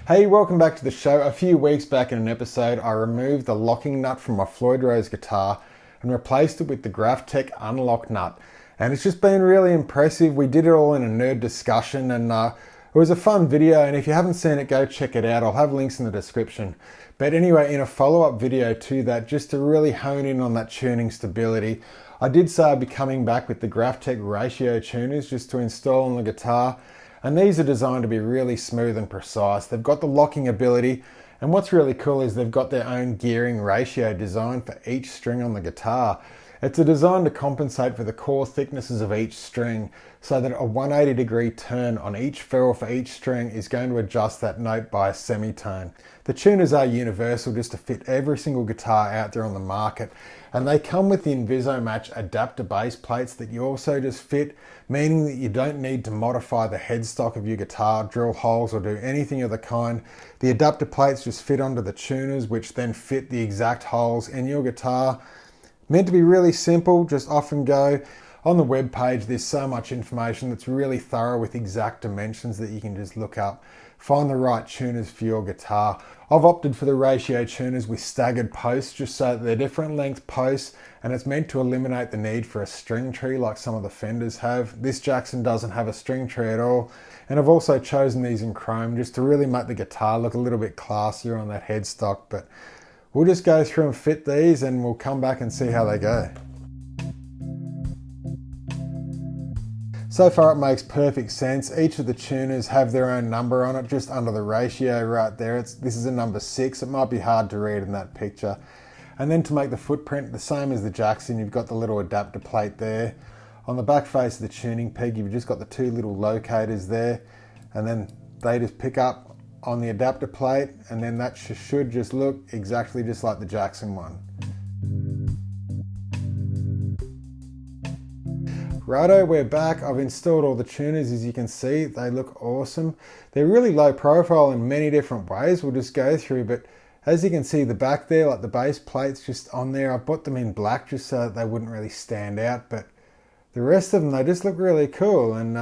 Hey, welcome back to the show. A few weeks back in an episode, I removed the locking nut from my Floyd Rose guitar and replaced it with the Graphtec unlock nut. And it's just been really impressive. We did it all in a nerd discussion and it was a fun video, and if you haven't seen it, go check it out. I'll have links in the description. But anyway, in a follow-up video to that, just to really hone in on that tuning stability, I did say I'd be coming back with the Graphtec ratio tuners just to install on the guitar. And these are designed to be really smooth and precise. They've got the locking ability, and what's really cool is they've got their own gearing ratio designed for each string on the guitar. It's a design to compensate for the core thicknesses of each string, so that a 180 degree turn on each ferrule for each string is going to adjust that note by a semitone. The tuners are universal just to fit every single guitar out there on the market, and they come with the InvisoMatch adapter base plates that you also just fit, meaning that you don't need to modify the headstock of your guitar, drill holes or do anything of the kind. The adapter plates just fit onto the tuners, which then fit the exact holes in your guitar. Meant to be really simple, just off and go. On the web page, there's so much information that's really thorough with exact dimensions that you can just look up. Find the right tuners for your guitar. I've opted for the ratio tuners with staggered posts just so that they're different length posts, and it's meant to eliminate the need for a string tree like some of the Fenders have. This Jackson doesn't have a string tree at all. And I've also chosen these in chrome just to really make the guitar look a little bit classier on that headstock. But we'll just go through and fit these and we'll come back and see how they go. So far it makes perfect sense. Each of the tuners have their own number on it just under the ratio right there. This is a number 6. It might be hard to read in that picture. And then to make the footprint the same as the Jackson, you've got the little adapter plate there. On the back face of the tuning peg, you've just got the two little locators there, and then they just pick up on the adapter plate, and then that should just look exactly just like the Jackson one. Righto, we're back. I've installed all the tuners. As you can see, they look awesome. They're really low profile in many different ways. We'll just go through, but as you can see, the back there, like the base plates just on there, I put them in black just so that they wouldn't really stand out, but the rest of them, they just look really cool. And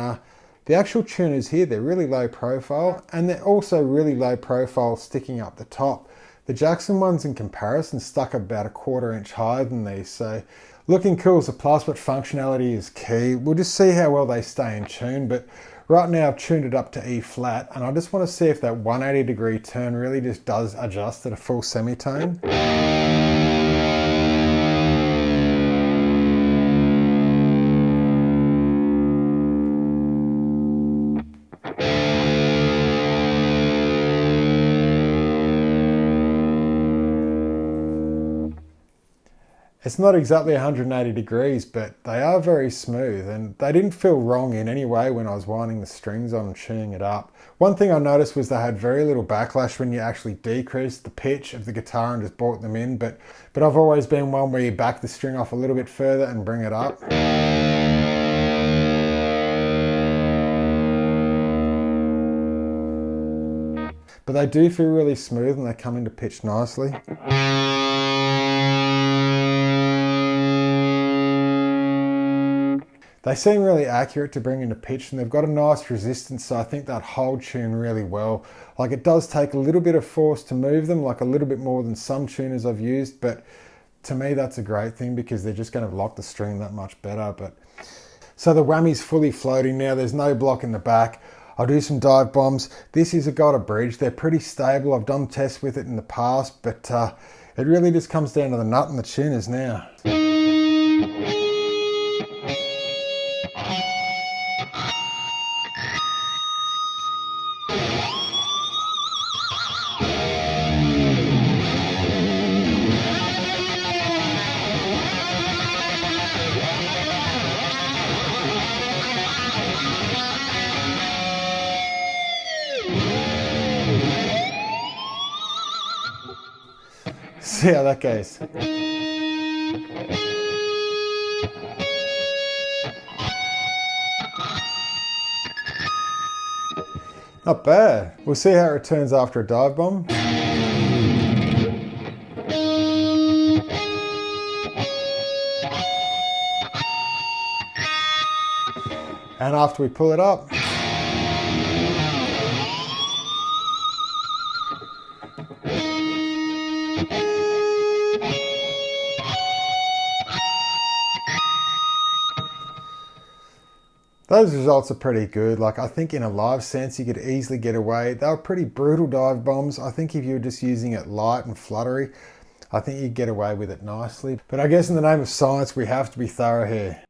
the actual tuners here, they're really low profile, and they're also really low profile sticking up the top. The Jackson ones in comparison stuck about a 1/4 inch higher than these, so looking cool is a plus, but functionality is key. We'll just see how well they stay in tune, but right now I've tuned it up to E flat, and I just want to see if that 180 degree turn really just does adjust at a full semitone. It's not exactly 180 degrees, but they are very smooth, and they didn't feel wrong in any way when I was winding the strings on and tuning it up. One thing I noticed was they had very little backlash when you actually decreased the pitch of the guitar and just brought them in, but I've always been one where you back the string off a little bit further and bring it up. But they do feel really smooth and they come into pitch nicely. They seem really accurate to bring into pitch, and they've got a nice resistance, so I think that hold tune really well. Like, it does take a little bit of force to move them, like a little bit more than some tuners I've used, but to me that's a great thing because they're just going to lock the string that much better. But so the whammy's fully floating now, there's no block in the back. I'll do some dive bombs. This is got a bridge, they're pretty stable. I've done tests with it in the past, but it really just comes down to the nut and the tuners now. See how that goes. Not bad. We'll see how it returns after a dive bomb. And after we pull it up, Those results are pretty good. Like, I think in a live sense, you could easily get away. They were pretty brutal dive bombs. I think if you were just using it light and fluttery, I think you'd get away with it nicely. But I guess in the name of science, we have to be thorough here.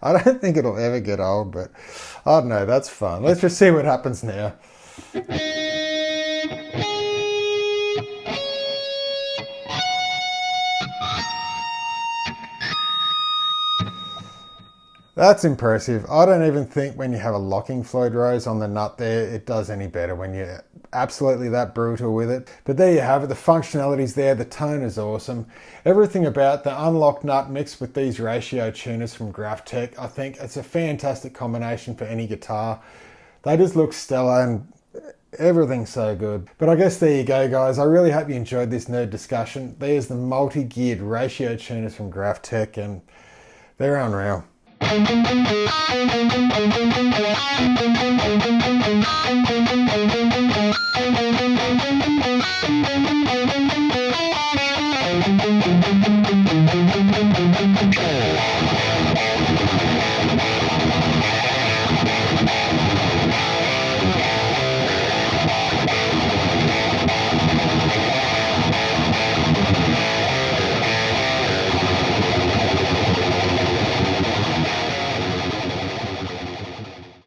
I don't think it'll ever get old, but I don't know, that's fun. Let's just see what happens now. That's impressive. I don't even think when you have a locking Floyd Rose on the nut there, it does any better when you're absolutely that brutal with it. But there you have it, the functionality's there, the tone is awesome. Everything about the unlocked nut mixed with these ratio tuners from GraphTech, I think it's a fantastic combination for any guitar. They just look stellar and everything's so good. But I guess there you go, guys. I really hope you enjoyed this nerd discussion. There's the multi-geared ratio tuners from GraphTech and they're unreal.